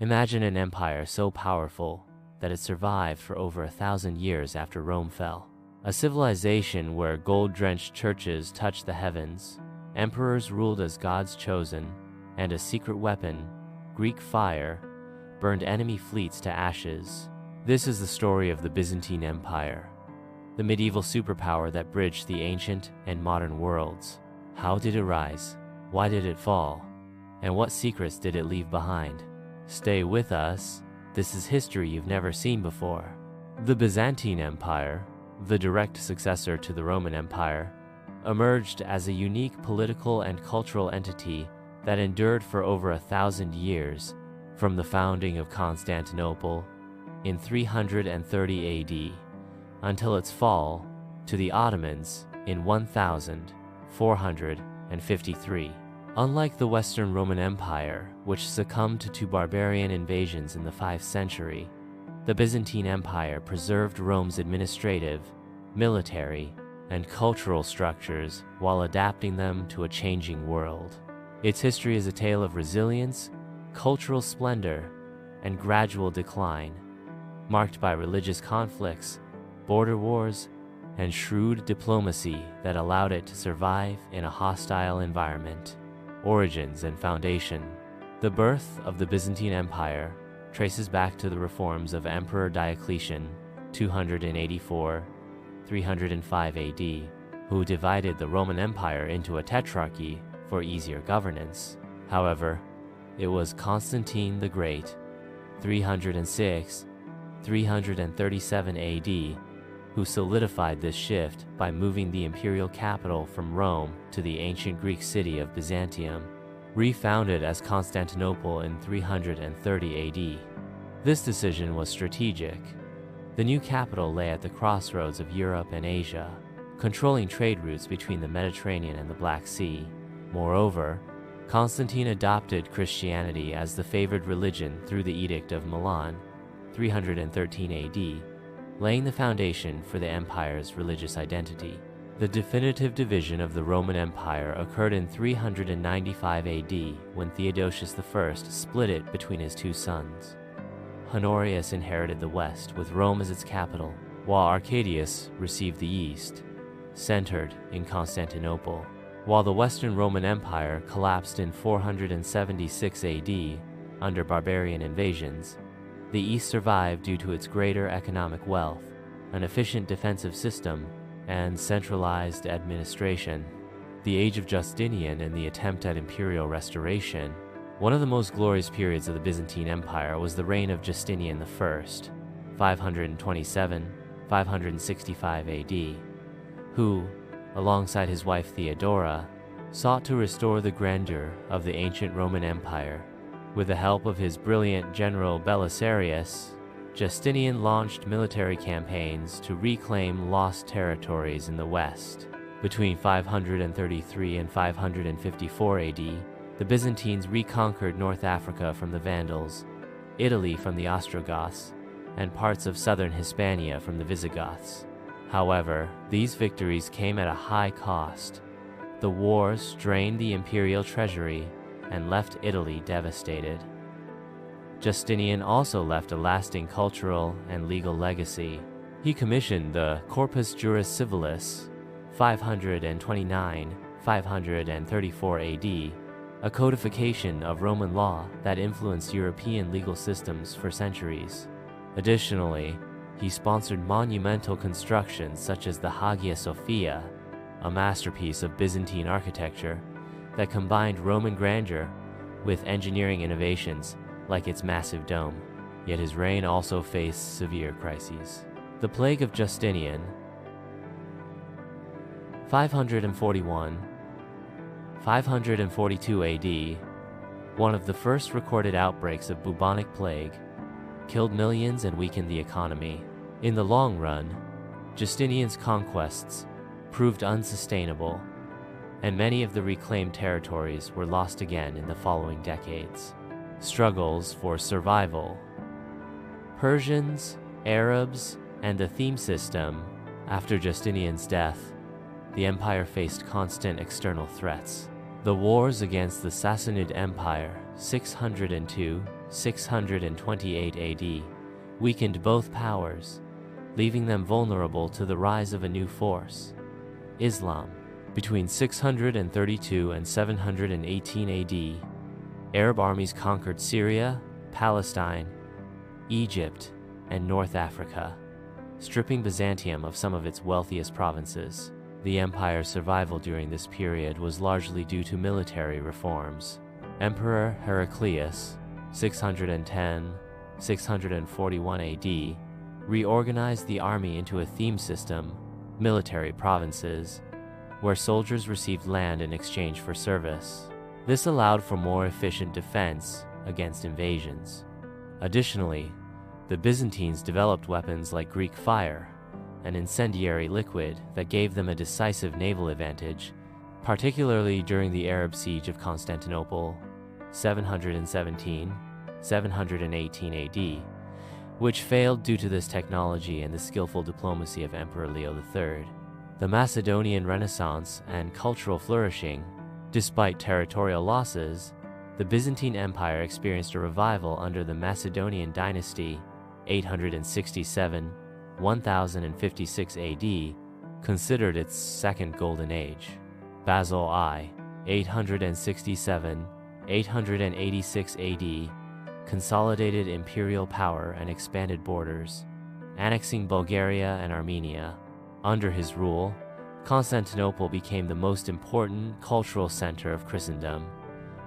Imagine an empire so powerful that it survived for over 1,000 years after Rome fell. A civilization where gold-drenched churches touched the heavens, emperors ruled as God's chosen, and a secret weapon, Greek fire, burned enemy fleets to ashes. This is the story of the Byzantine Empire, the medieval superpower that bridged the ancient and modern worlds. How did it rise? Why did it fall? And what secrets did it leave behind? Stay with us. This is history you've never seen before. The Byzantine Empire, the direct successor to the Roman Empire, emerged as a unique political and cultural entity that endured for over 1,000 years, from the founding of Constantinople in 330 AD until its fall to the Ottomans in 1453. Unlike the Western Roman Empire, which succumbed to barbarian invasions in the 5th century, the Byzantine Empire preserved Rome's administrative, military, and cultural structures while adapting them to a changing world. Its history is a tale of resilience, cultural splendor, and gradual decline, marked by religious conflicts, border wars, and shrewd diplomacy that allowed it to survive in a hostile environment. Origins and foundation. The birth of the Byzantine Empire traces back to the reforms of Emperor Diocletian, 284–305 AD, who divided the Roman Empire into a tetrarchy for easier governance. However, it was Constantine the Great, 306–337 AD, who solidified this shift by moving the imperial capital from Rome to the ancient Greek city of Byzantium, refounded as Constantinople in 330 AD. This decision was strategic. The new capital lay at the crossroads of Europe and Asia, controlling trade routes between the Mediterranean and the Black Sea. Moreover, Constantine adopted Christianity as the favored religion through the Edict of Milan, 313 AD, laying the foundation for the empire's religious identity. The definitive division of the Roman Empire occurred in 395 AD when Theodosius I split it between his two sons. Honorius inherited the west with Rome as its capital, while Arcadius received the east, centered in Constantinople. While the Western Roman Empire collapsed in 476 AD under barbarian invasions, the East survived due to its greater economic wealth, an efficient defensive system, and centralized administration. The age of Justinian and the attempt at imperial restoration. One of the most glorious periods of the Byzantine Empire was the reign of Justinian I, 527–565 AD, who, alongside his wife Theodora, sought to restore the grandeur of the ancient Roman Empire. With the help of his brilliant general Belisarius, Justinian launched military campaigns to reclaim lost territories in the west. Between 533 and 554 AD, the Byzantines reconquered North Africa from the Vandals, Italy from the Ostrogoths, and parts of southern Hispania from the Visigoths. However, these victories came at a high cost. The wars drained the imperial treasury and left Italy devastated. Justinian also left a lasting cultural and legal legacy. He commissioned the Corpus Juris Civilis, 529–534 AD, a codification of Roman law that influenced European legal systems for centuries. Additionally, he sponsored monumental constructions such as the Hagia Sophia, a masterpiece of Byzantine architecture that combined Roman grandeur with engineering innovations like its massive dome. Yet his reign also faced severe crises. The Plague of Justinian, 541–542 AD, one of the first recorded outbreaks of bubonic plague, killed millions and weakened the economy. In the long run, Justinian's conquests proved unsustainable, and many of the reclaimed territories were lost again in the following decades. Struggles for survival. Persians, Arabs, and the theme system. After Justinian's death, the empire faced constant external threats. The wars against the Sassanid Empire, 602 628 AD, weakened both powers, leaving them vulnerable to the rise of a new force, Islam. Between 632 and 718 AD, Arab armies conquered Syria, Palestine, Egypt, and North Africa, stripping Byzantium of some of its wealthiest provinces. The empire's survival during this period was largely due to military reforms. Emperor Heraclius, 610–641 AD, reorganized the army into a theme system, military provinces, where soldiers received land in exchange for service. This allowed for more efficient defense against invasions. Additionally, the Byzantines developed weapons like Greek fire, an incendiary liquid that gave them a decisive naval advantage, particularly during the Arab siege of Constantinople, 717–718 AD, which failed due to this technology and the skillful diplomacy of Emperor Leo III. The Macedonian Renaissance and cultural flourishing. Despite territorial losses, the Byzantine Empire experienced a revival under the Macedonian dynasty, 867–1056 AD, considered its second golden age. Basil I, 867–886 AD, consolidated imperial power and expanded borders, annexing Bulgaria and Armenia. Under his rule, Constantinople became the most important cultural center of Christendom,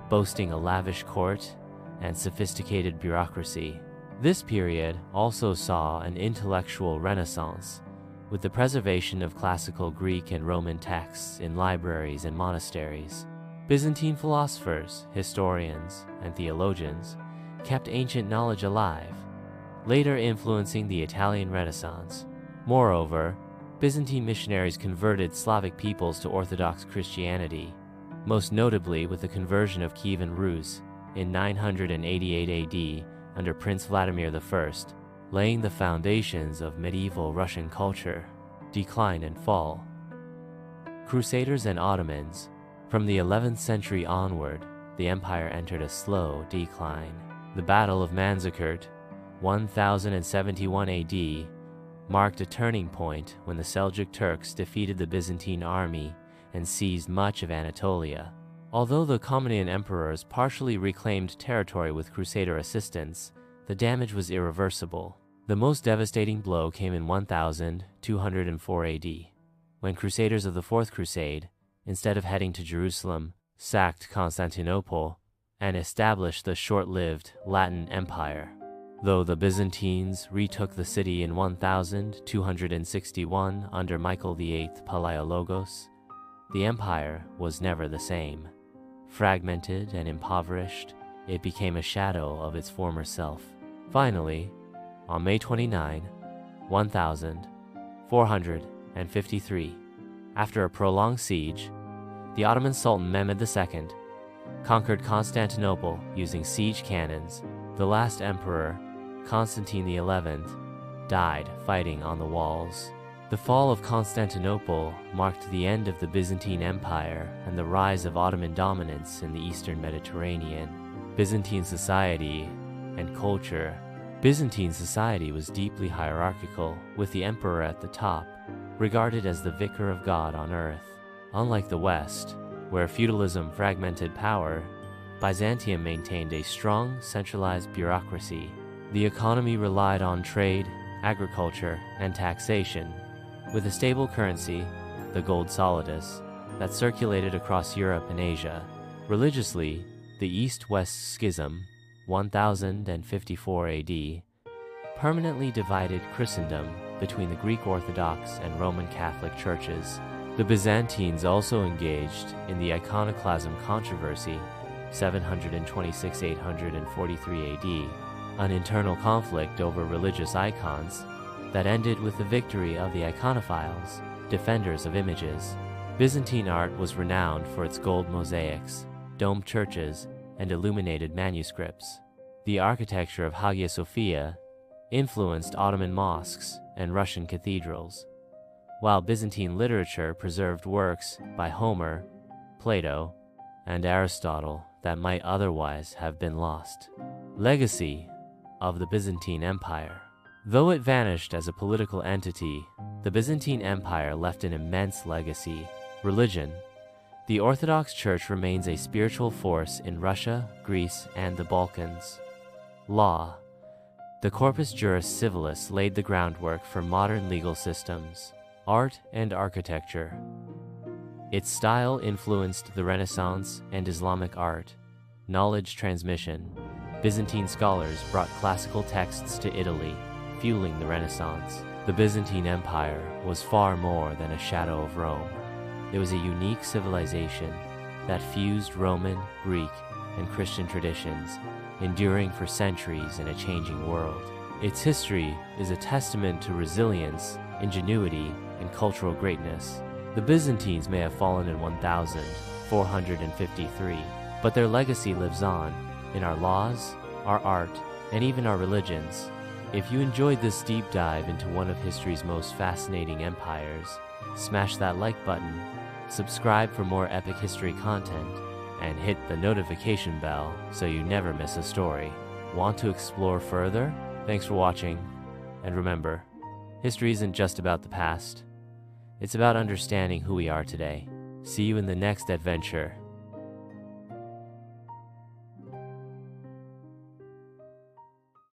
boasting a lavish court and sophisticated bureaucracy. This period also saw an intellectual renaissance, with the preservation of classical Greek and Roman texts in libraries and monasteries. Byzantine philosophers, historians, and theologians kept ancient knowledge alive, later influencing the Italian Renaissance. Moreover, Byzantine missionaries converted Slavic peoples to Orthodox Christianity, most notably with the conversion of Kievan Rus in 988 AD under Prince Vladimir I, laying the foundations of medieval Russian culture. Decline and fall. Crusaders and Ottomans. From the 11th century onward, the empire entered a slow decline. The Battle of Manzikert, 1071 AD, marked a turning point when the Seljuk Turks defeated the Byzantine army and seized much of Anatolia. Although the Comnenian emperors partially reclaimed territory with Crusader assistance, the damage was irreversible. The most devastating blow came in 1204 AD, when Crusaders of the Fourth Crusade, instead of heading to Jerusalem, sacked Constantinople and established the short-lived Latin Empire. Though the Byzantines retook the city in 1261 under Michael VIII Palaiologos, the empire was never the same. Fragmented and impoverished, it became a shadow of its former self. Finally, on May 29, 1453, after a prolonged siege, the Ottoman Sultan Mehmed II conquered Constantinople using siege cannons. The last emperor, Constantine XI, died fighting on the walls. The fall of Constantinople marked the end of the Byzantine Empire and the rise of Ottoman dominance in the Eastern Mediterranean. Byzantine society and culture. Byzantine society was deeply hierarchical, with the emperor at the top, regarded as the vicar of God on earth. Unlike the West, where feudalism fragmented power, Byzantium maintained a strong, centralized bureaucracy. The economy relied on trade, agriculture, and taxation, with a stable currency, the gold solidus, that circulated across Europe and Asia. Religiously, the East-West Schism, 1054 AD, permanently divided Christendom between the Greek Orthodox and Roman Catholic churches. The Byzantines also engaged in the iconoclasm controversy, 726–843 AD, an internal conflict over religious icons that ended with the victory of the iconophiles, defenders of images. Byzantine art was renowned for its gold mosaics, domed churches, and illuminated manuscripts. The architecture of Hagia Sophia influenced Ottoman mosques and Russian cathedrals, while Byzantine literature preserved works by Homer, Plato, and Aristotle that might otherwise have been lost. Legacy of the Byzantine Empire. Though it vanished as a political entity, the Byzantine Empire left an immense legacy. Religion. The Orthodox Church remains a spiritual force in Russia, Greece, and the Balkans. Law. The Corpus Juris Civilis laid the groundwork for modern legal systems. Art and architecture. Its style influenced the Renaissance and Islamic art. Knowledge transmission. Byzantine scholars brought classical texts to Italy, fueling the Renaissance. The Byzantine Empire was far more than a shadow of Rome. It was a unique civilization that fused Roman, Greek, and Christian traditions, enduring for centuries in a changing world. Its history is a testament to resilience, ingenuity, and cultural greatness. The Byzantines may have fallen in 1453, but their legacy lives on in our laws, our art, and even our religions. If you enjoyed this deep dive into one of history's most fascinating empires, smash that like button, subscribe for more epic history content, and hit the notification bell so you never miss a story. Want to explore further? Thanks for watching, and remember, history isn't just about the past. It's about understanding who we are today. See you in the next adventure.